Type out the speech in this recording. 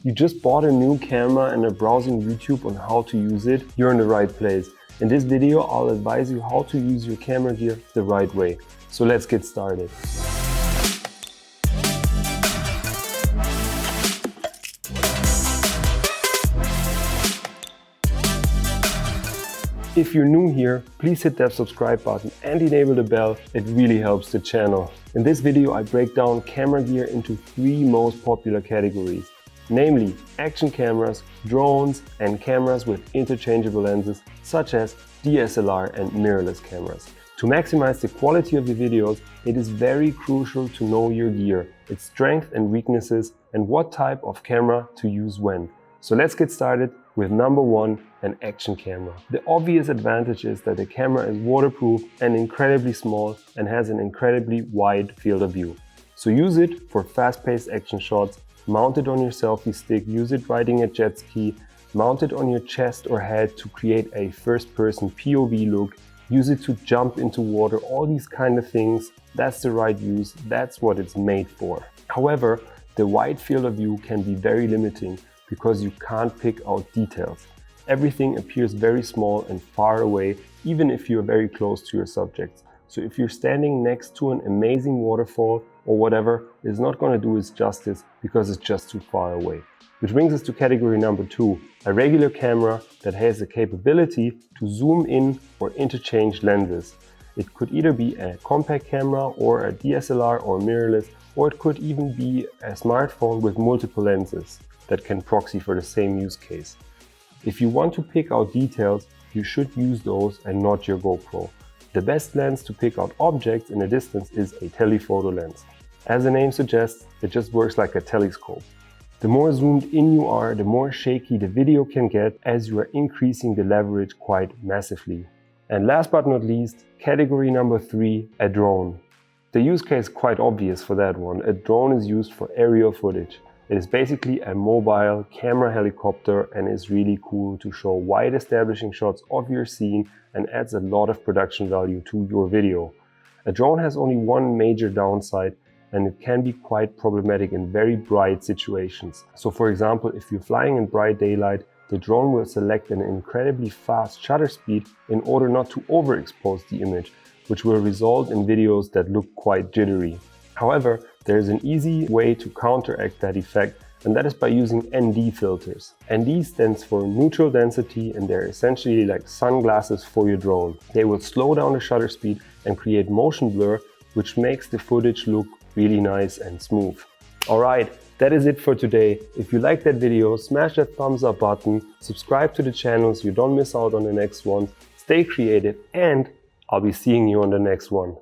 You just bought a new camera and are browsing YouTube on how to use it? You're in the right place. In this video, I'll advise you how to use your camera gear the right way. So let's get started. If you're new here, please hit that subscribe button and enable the bell. It really helps the channel. In this video, I break down camera gear into three most popular categories, namely action cameras, drones, and cameras with interchangeable lenses such as DSLR and mirrorless cameras. To maximize the quality of the videos, it is very crucial to know your gear, its strengths and weaknesses, and what type of camera to use when. So let's get started with number one, an action camera. The obvious advantage is that the camera is waterproof and incredibly small and has an incredibly wide field of view. So use it for fast-paced action shots, mount it on your selfie stick, use it riding a jet ski, mount it on your chest or head to create a first-person POV look, use it to jump into water, all these kind of things. That's the right use, that's what it's made for. However, the wide field of view can be very limiting because you can't pick out details. Everything appears very small and far away, even if you're very close to your subjects. So if you're standing next to an amazing waterfall or whatever, it's not going to do its justice because it's just too far away. Which brings us to category number two, a regular camera that has the capability to zoom in or interchange lenses. It could either be a compact camera or a DSLR or mirrorless, or it could even be a smartphone with multiple lenses that can proxy for the same use case. If you want to pick out details, you should use those and not your GoPro. The best lens to pick out objects in a distance is a telephoto lens. As the name suggests, it just works like a telescope. The more zoomed in you are, the more shaky the video can get as you are increasing the leverage quite massively. And last but not least, category number three, a drone. The use case is quite obvious for that one. A drone is used for aerial footage. It is basically a mobile camera helicopter and is really cool to show wide establishing shots of your scene and adds a lot of production value to your video. A drone has only one major downside, and it can be quite problematic in very bright situations. So for example, if you're flying in bright daylight, the drone will select an incredibly fast shutter speed in order not to overexpose the image, which will result in videos that look quite jittery. However, there is an easy way to counteract that effect, and that is by using ND filters. ND stands for neutral density, and they're essentially like sunglasses for your drone. They will slow down the shutter speed and create motion blur, which makes the footage look really nice and smooth. Alright, that is it for today. If you liked that video, smash that thumbs up button, subscribe to the channel so you don't miss out on the next one. Stay creative, and I'll be seeing you on the next one.